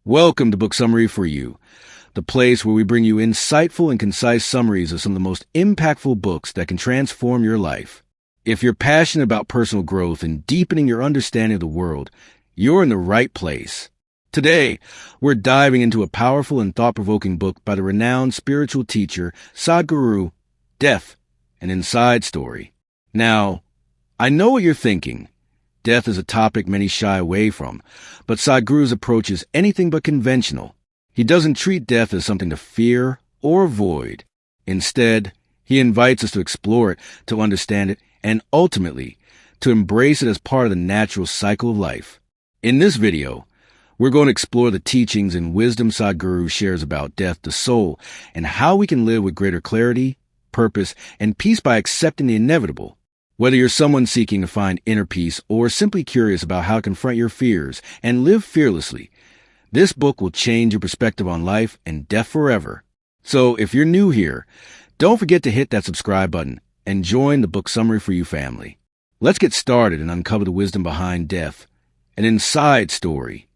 Welcome to Book Summary for You, the place where we bring you insightful and concise summaries of some of the most impactful books that can transform your life. If you're passionate about personal growth and deepening your understanding of the world, you're in the right place. Today, we're diving into a powerful and thought-provoking book by the renowned spiritual teacher Sadhguru, Death, an Inside Story. Now, I know what you're thinking. Death is a topic many shy away from, but Sadhguru's approach is anything but conventional. He doesn't treat death as something to fear or avoid. Instead, he invites us to explore it, to understand it, and ultimately, to embrace it as part of the natural cycle of life. In this video, we're going to explore the teachings and wisdom Sadhguru shares about death, the soul, and how we can live with greater clarity, purpose, and peace by accepting the inevitable. Whether you're someone seeking to find inner peace or simply curious about how to confront your fears and live fearlessly, this book will change your perspective on life and death forever. So if you're new here, don't forget to hit that subscribe button and join the Book Summary for You family. Let's get started and uncover the wisdom behind death, an inside story.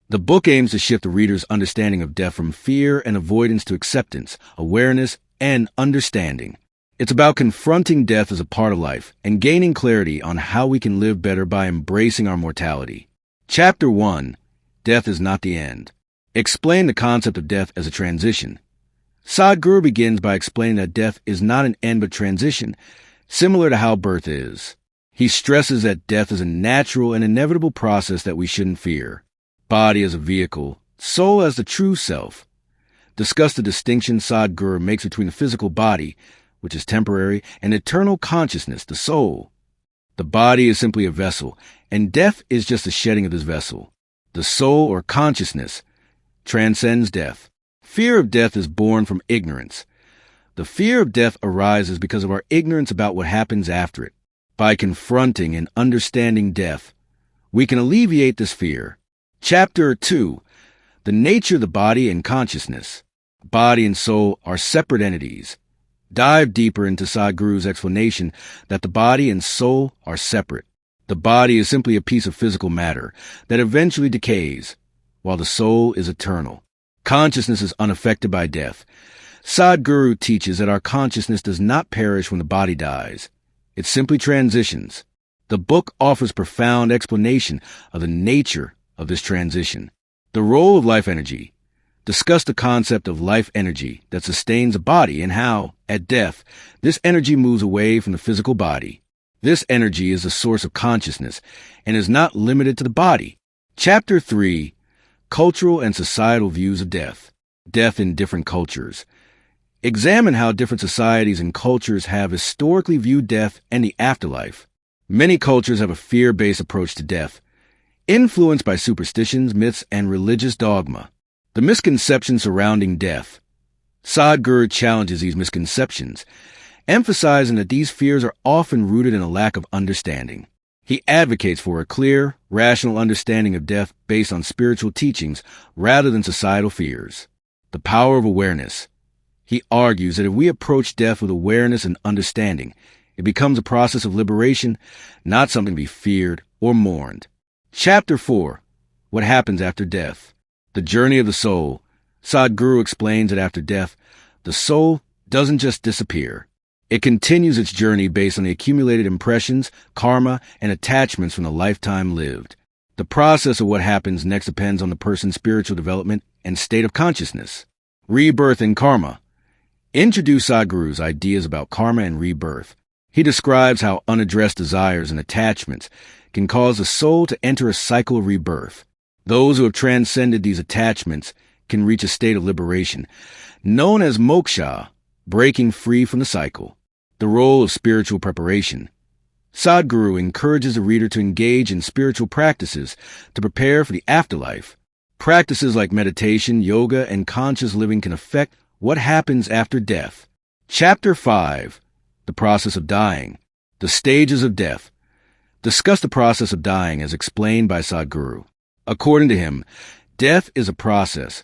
The book aims to shift the reader's understanding of death from fear and avoidance to acceptance, awareness, and understanding. It's about confronting death as a part of life and gaining clarity on how we can live better by embracing our mortality. Chapter 1, Death is Not the End. Explain the concept of death as a transition. Sadhguru begins by explaining that death is not an end but transition, similar to how birth is. He stresses that death is a natural and inevitable process that we shouldn't fear. Body as a vehicle, soul as the true self. Discuss the distinction Sadhguru makes between the physical body, which is temporary, and eternal consciousness, the soul. The body is simply a vessel, and death is just the shedding of this vessel. The soul, or consciousness, transcends death. Fear of death is born from ignorance. The fear of death arises because of our ignorance about what happens after it. By confronting and understanding death, we can alleviate this fear. Chapter 2, The Nature of the Body and Consciousness. Body and soul are separate entities. Dive deeper into Sadhguru's explanation that the body and soul are separate. The body is simply a piece of physical matter that eventually decays, while the soul is eternal. Consciousness is unaffected by death. Sadhguru teaches that our consciousness does not perish when the body dies. It simply transitions. The book offers profound explanation of the nature of this transition. The role of life energy. Discuss the concept of life energy that sustains a body and how, at death, this energy moves away from the physical body. This energy is the source of consciousness and is not limited to the body. Chapter 3, Cultural and Societal Views of Death. Death in Different Cultures. Examine how different societies and cultures have historically viewed death and the afterlife. Many cultures have a fear-based approach to death, influenced by superstitions, myths, and religious dogma. The misconceptions surrounding death. Sadhguru challenges these misconceptions, emphasizing that these fears are often rooted in a lack of understanding. He advocates for a clear, rational understanding of death based on spiritual teachings rather than societal fears. The power of awareness. He argues that if we approach death with awareness and understanding, it becomes a process of liberation, not something to be feared or mourned. Chapter 4, What Happens After Death. The Journey of the Soul. Sadhguru explains that after death, the soul doesn't just disappear. It continues its journey based on the accumulated impressions, karma, and attachments from the lifetime lived. The process of what happens next depends on the person's spiritual development and state of consciousness. Rebirth and karma. Introduce Sadhguru's ideas about karma and rebirth. He describes how unaddressed desires and attachments can cause the soul to enter a cycle of rebirth. Those who have transcended these attachments can reach a state of liberation, known as moksha, breaking free from the cycle. The role of spiritual preparation. Sadhguru encourages the reader to engage in spiritual practices to prepare for the afterlife. Practices like meditation, yoga, and conscious living can affect what happens after death. Chapter 5, The Process of Dying. The Stages of Death. Discuss the process of dying as explained by Sadhguru. According to him, death is a process,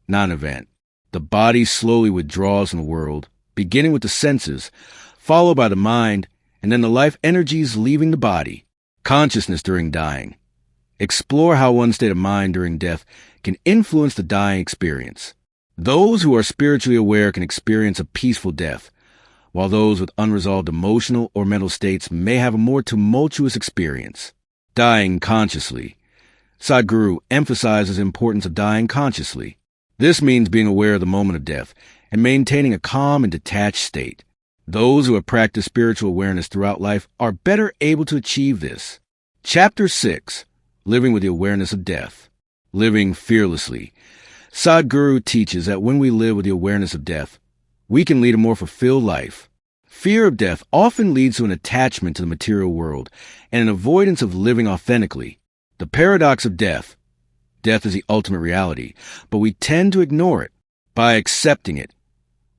not an event. The body slowly withdraws from the world, beginning with the senses, followed by the mind, and then the life energies leaving the body. Consciousness during dying. Explore how one's state of mind during death can influence the dying experience. Those who are spiritually aware can experience a peaceful death, while those with unresolved emotional or mental states may have a more tumultuous experience. Dying consciously. Sadhguru emphasizes the importance of dying consciously. This means being aware of the moment of death and maintaining a calm and detached state. Those who have practiced spiritual awareness throughout life are better able to achieve this. Chapter 6. Living with the Awareness of Death. Living fearlessly. Sadhguru teaches that when we live with the awareness of death, we can lead a more fulfilled life. Fear of death often leads to an attachment to the material world and an avoidance of living authentically. The paradox of death. Death is the ultimate reality, but we tend to ignore it. By accepting it,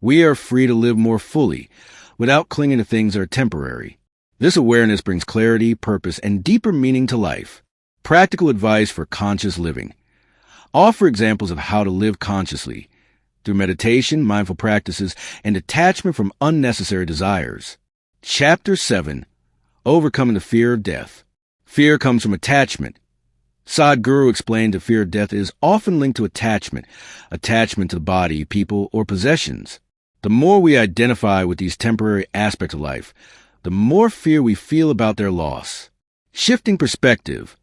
we are free to live more fully, without clinging to things that are temporary. This awareness brings clarity, purpose, and deeper meaning to life. Practical advice for conscious living. Offer examples of how to live consciously, through meditation, mindful practices, and detachment from unnecessary desires. Chapter 7. Overcoming the Fear of Death. Fear comes from attachment. Sadhguru explained that fear of death is often linked to attachment to the body, people, or possessions. The more we identify with these temporary aspects of life, the more fear we feel about their loss. Shifting perspective.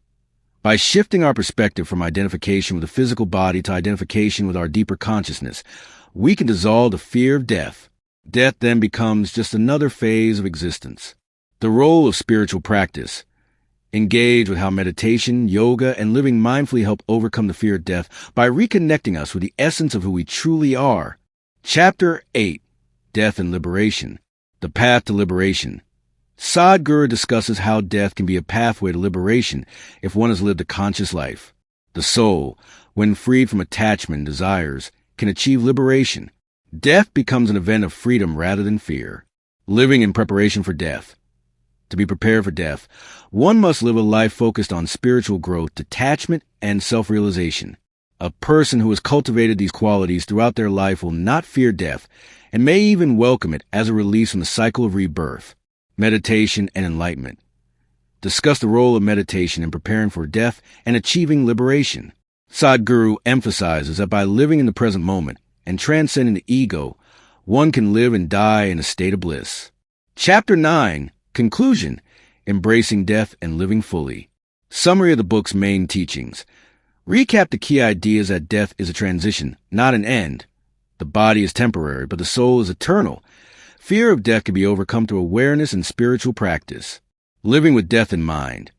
By shifting our perspective from identification with the physical body to identification with our deeper consciousness, we can dissolve the fear of death. Death then becomes just another phase of existence. The role of spiritual practice. Engage with how meditation, yoga, and living mindfully help overcome the fear of death by reconnecting us with the essence of who we truly are. Chapter 8. Death and Liberation. The Path to Liberation. Sadhguru discusses how death can be a pathway to liberation if one has lived a conscious life. The soul, when freed from attachment and desires, can achieve liberation. Death becomes an event of freedom rather than fear. Living in preparation for death. To be prepared for death, one must live a life focused on spiritual growth, detachment, and self-realization. A person who has cultivated these qualities throughout their life will not fear death and may even welcome it as a release from the cycle of rebirth. Meditation and enlightenment. Discuss the role of meditation in preparing for death and achieving liberation. Sadhguru emphasizes that by living in the present moment and transcending the ego, one can live and die in a state of bliss. Chapter 9. Conclusion. Embracing Death and Living Fully. Summary of the book's main teachings. Recap the key ideas that death is a transition, not an end. The body is temporary, but the soul is eternal. Fear of death can be overcome through awareness and spiritual practice. Living with death in mind.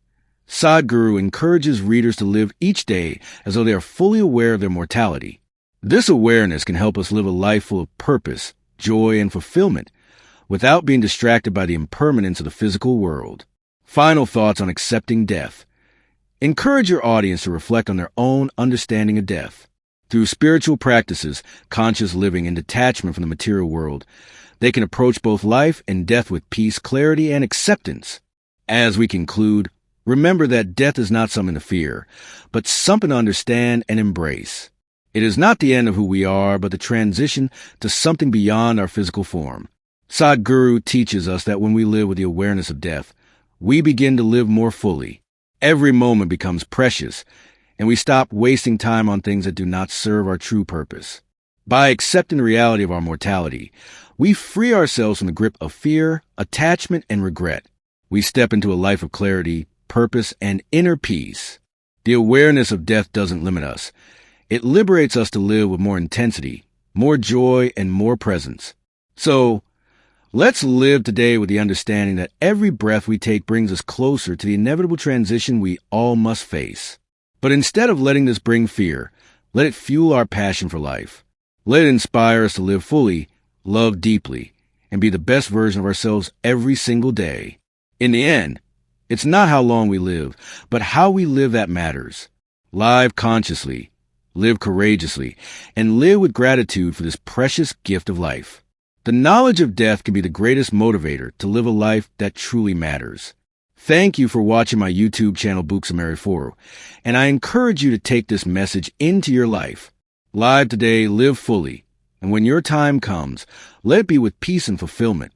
Sadhguru encourages readers to live each day as though they are fully aware of their mortality. This awareness can help us live a life full of purpose, joy, and fulfillment, without being distracted by the impermanence of the physical world. Final thoughts on accepting death. Encourage your audience to reflect on their own understanding of death. Through spiritual practices, conscious living, and detachment from the material world, they can approach both life and death with peace, clarity, and acceptance. As we conclude, remember that death is not something to fear, but something to understand and embrace. It is not the end of who we are, but the transition to something beyond our physical form. Sadhguru teaches us that when we live with the awareness of death, we begin to live more fully. Every moment becomes precious, and we stop wasting time on things that do not serve our true purpose. By accepting the reality of our mortality, we free ourselves from the grip of fear, attachment, and regret. We step into a life of clarity, purpose, and inner peace. The awareness of death doesn't limit us. It liberates us to live with more intensity, more joy, and more presence. So, let's live today with the understanding that every breath we take brings us closer to the inevitable transition we all must face. But instead of letting this bring fear, let it fuel our passion for life. Let it inspire us to live fully, love deeply, and be the best version of ourselves every single day. In the end, it's not how long we live, but how we live that matters. Live consciously, live courageously, and live with gratitude for this precious gift of life. The knowledge of death can be the greatest motivator to live a life that truly matters. Thank you for watching my YouTube channel, Buxamari4, and I encourage you to take this message into your life. Live today, live fully, and when your time comes, let it be with peace and fulfillment.